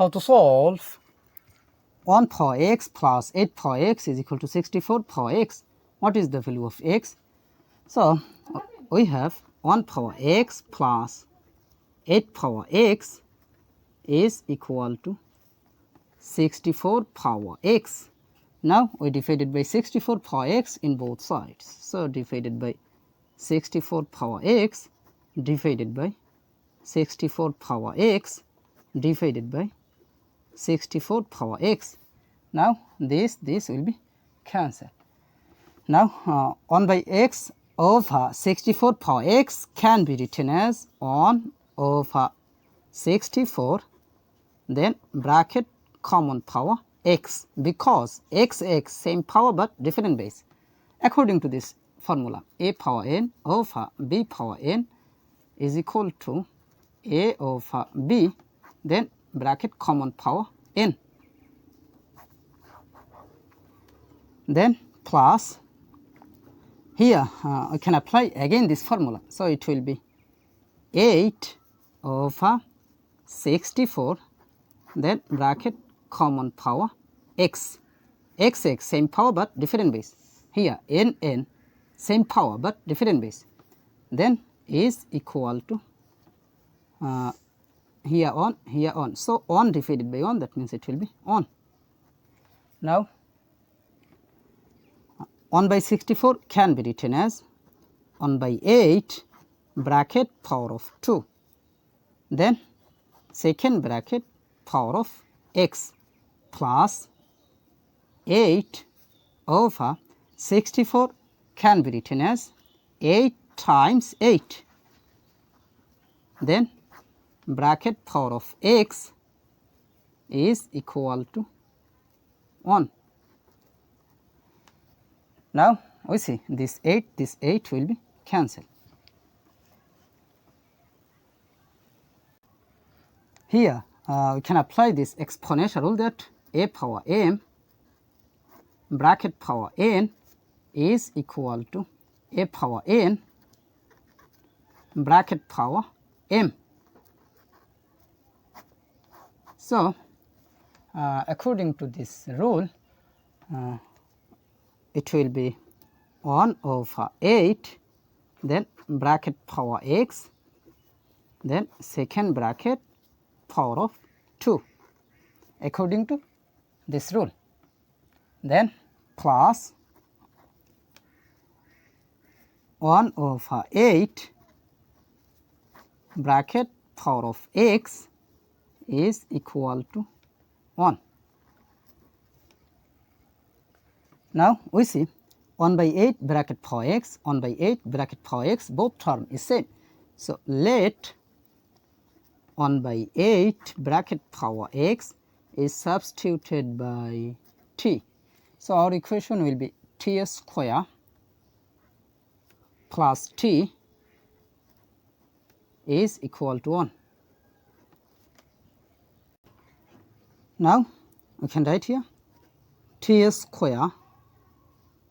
how to solve 1 power x plus 8 power x is equal to 64 power x. What is the value of x? So, we have 1 power x plus 8 power x is equal to 64 power x. Now, we divided by 64 power x in both sides. So, divided by 64 power x divided by 64 power x divided by 64 power x. Now, this will be cancelled. Now, 1 by x over 64 power x can be written as 1 over 64, then bracket common power x, because x same power but different base. According to this formula, a power n over b power n is equal to a over b, then bracket common power n, then plus here we can apply again this formula. So, it will be 8 over 64, then bracket common power x, x same power but different base. Here n same power but different base, then is equal to here on. So, 1 divided by 1, that means it will be 1. Now, 1 by 64 can be written as 1 by 8 bracket power of 2, then second bracket power of x plus 8 over 64 can be written as 8 times 8, then bracket power of x is equal to 1. Now, we see this 8 will be cancelled. Here we can apply this exponential rule that a power m bracket power n is equal to a power n bracket power m. So, according to this rule, it will be 1 over 8, then bracket power x, then second bracket power of 2 according to this rule, then plus 1 over 8 bracket power of x is equal to 1. Now, we see 1 by 8 bracket power x, 1 by 8 bracket power x, both term is same. So, let 1 by 8 bracket power x is substituted by t. So, our equation will be t square plus t is equal to 1. Now, we can write here t square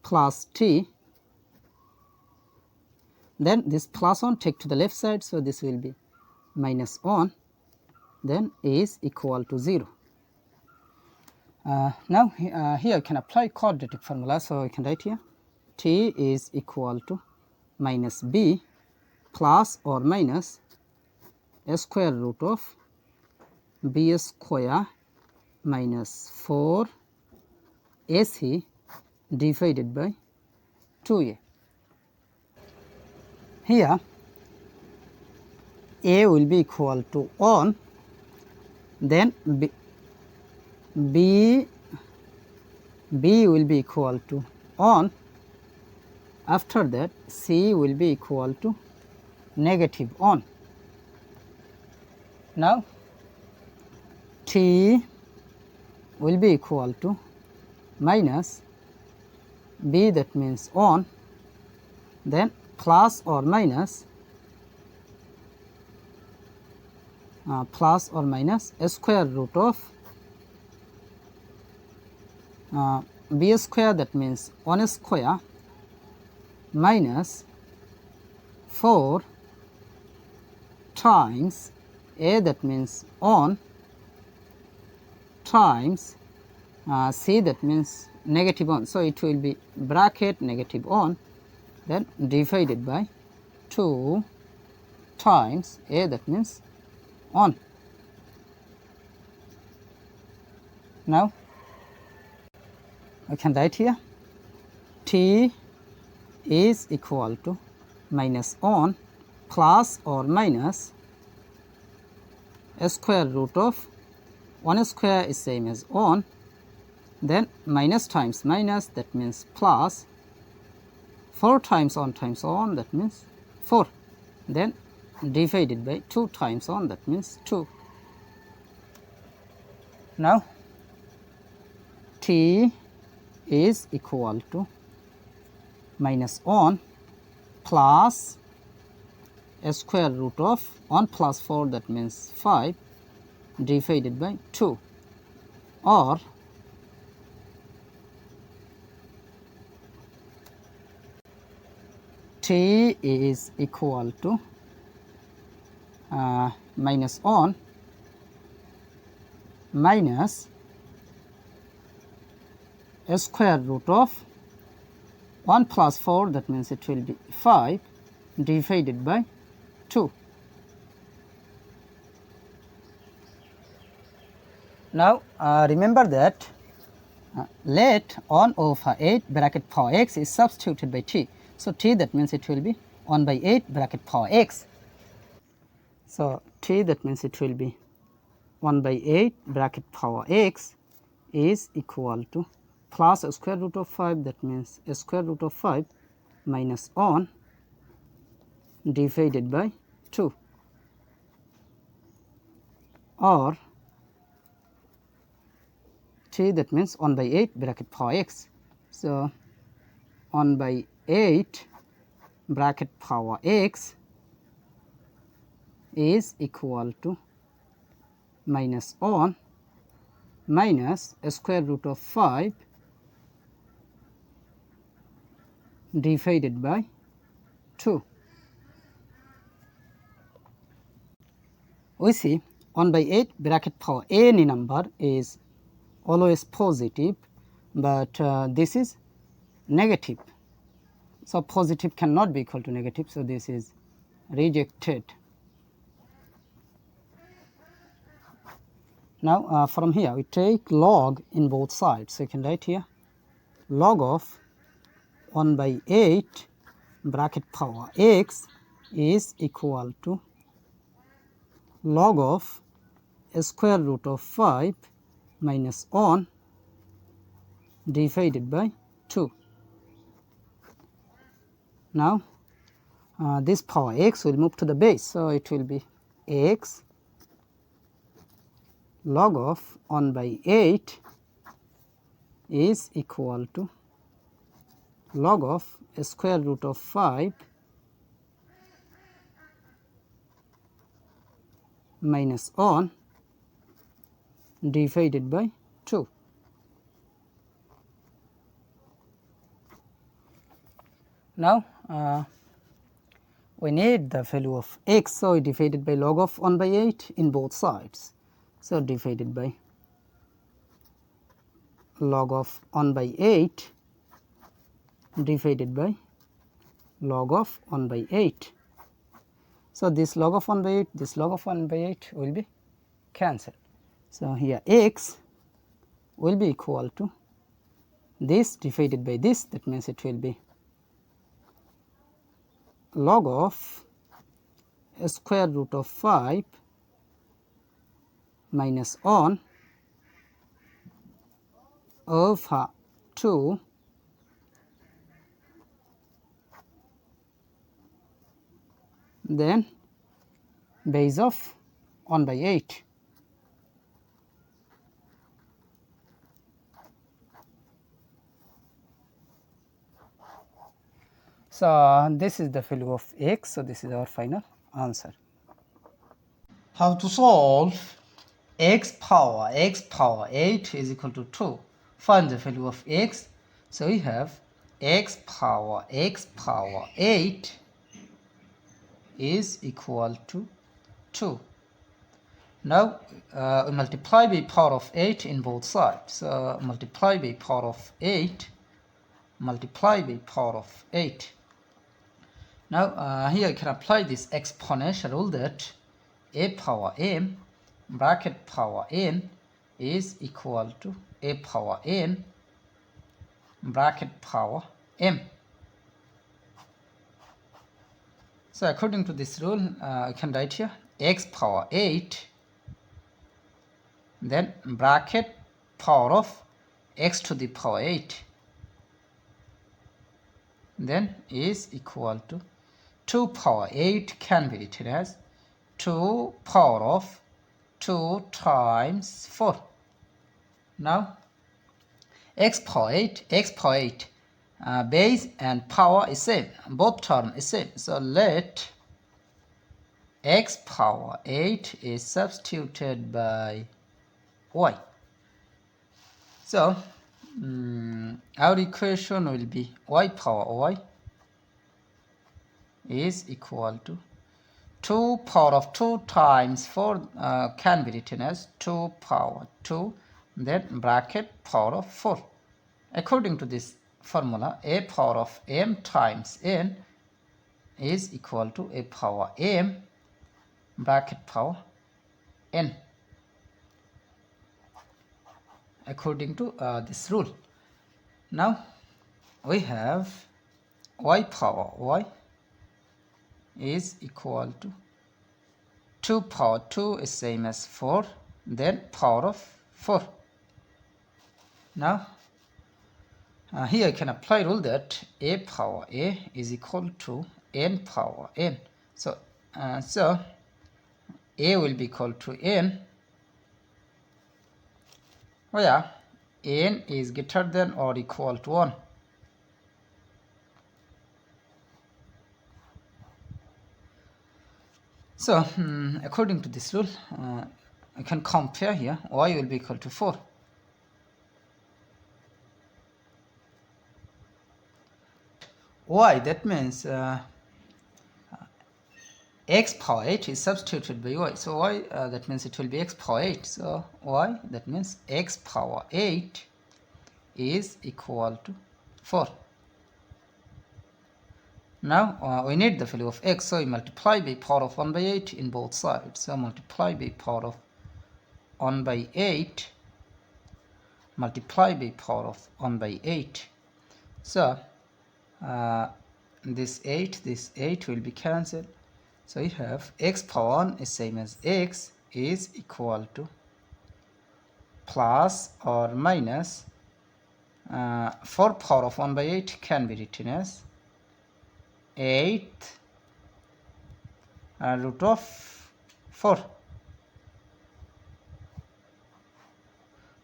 plus t, then this plus 1 take to the left side. So, this will be minus 1, then is equal to 0. Now, here I can apply quadratic formula. So, I can write here t is equal to minus b plus or minus a square root of b square minus 4 ac divided by 2a. Here a will be equal to 1, then b will be equal to 1, after that c will be equal to negative 1. Now, t will be equal to minus b, that means 1, then plus or minus a square root of b square, that means 1 square minus 4 times a, that means 1, times c, that means negative 1. So, it will be bracket negative 1, then divided by 2 times a, that means 1. Now, I can write here t is equal to minus 1 plus or minus a square root of 1 square is same as 1, then minus times minus, that means plus, 4 times 1 times 1, that means 4, then divided by 2 times 1, that means 2. Now, t is equal to minus 1 plus a square root of 1 plus 4, that means 5, divided by 2, or t is equal to minus 1 minus a square root of 1 plus 4, that means it will be 5, divided by 2. Now, remember that let 1 over 8 bracket power x is substituted by t. So, t, that means it will be 1 by 8 bracket power x. So, t, that means it will be 1 by 8 bracket power x is equal to plus a square root of 5, that means a square root of 5 minus 1 divided by 2, or t, that means 1 by 8 bracket power x. So, 1 by 8 bracket power x is equal to minus 1 minus a square root of 5 divided by 2. We see 1 by 8 bracket power any number is always positive, but this is negative. So, positive cannot be equal to negative. So, this is rejected. Now, from here we take log in both sides. So, you can write here log of 1 by 8 bracket power x is equal to log of a square root of 5 minus 1 divided by 2. Now, this power x will move to the base. So, it will be x log of 1 by 8 is equal to log of a square root of 5 minus 1 divided by 2. Now, we need the value of x. So, we divided by log of 1 by 8 in both sides. So, divided by log of 1 by 8 divided by log of 1 by 8. So, this log of 1 by 8, this log of 1 by 8 will be cancelled. So, here x will be equal to this divided by this, that means it will be log of a square root of 5 minus 1 over 2 then base of 1 by 8. So, this is the value of x. So, this is our final answer. How to solve x power 8 is equal to 2. Find the value of x. So, we have x power 8 is equal to 2. Now we multiply by power of 8 in both sides. So multiply by power of 8, multiply by power of 8. Now here you can apply this exponential rule that a power m bracket power n is equal to a power n bracket power m. So according to this rule, I can write here x power 8, then bracket power of x to the power 8, then is equal to 2 power 8 can be written as 2 power of 2 times 4. Now x power 8, base and power is same, both term is same. So let x power 8 is substituted by y. So our equation will be y power y is equal to 2 power of 2 times 4 can be written as 2 power 2, then bracket power of 4. According to this formula, a power of m times n is equal to a power m bracket power n, according to this rule. Now we have y power y is equal to 2 power 2 is same as 4, then power of 4. Now here I can apply rule that a power a is equal to n power n. So a will be equal to n where n is greater than or equal to 1. So according to this rule, I can compare here y will be equal to 4. Y, that means x power 8 is substituted by y. So y, that means it will be x power 8. So y, that means x power 8 is equal to 4. Now we need the value of x, so we multiply by power of 1 by 8 in both sides. So multiply by power of 1 by 8, multiply by power of 1 by 8. So this 8 will be cancelled. So you have x power 1 is same as x is equal to plus or minus 4 power of 1 by 8 can be written as 8th root of 4.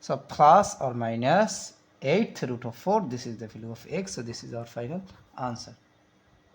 So plus or minus 8th root of 4, this is the value of x. So this is our final answer.